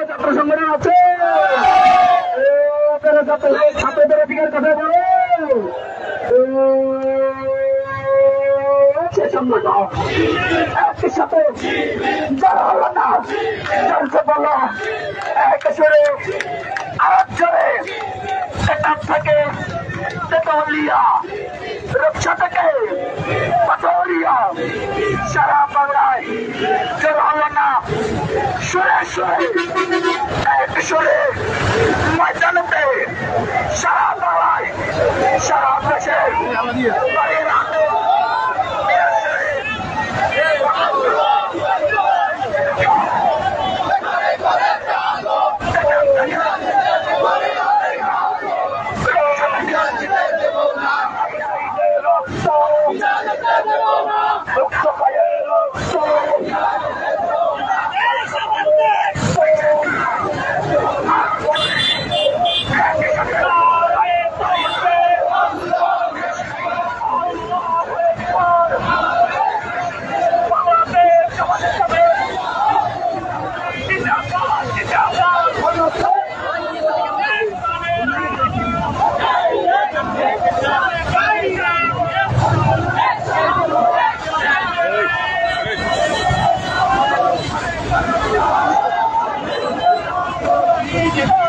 ছাত্র সংগঠন আছে ছাত্রদের অধিকার কথা বলো একই সাথে যারা হলো না চলছে বলো এক সুরে আরেক জোরে সেটার থেকে তেতুলিয়া রূপসা থেকে পাথরিয়া সারা বাংলায় যারা হলো না সুরে সুরে এক সুরে ময়দানেতে সারা বাংলায় সারা দেশে Egypt.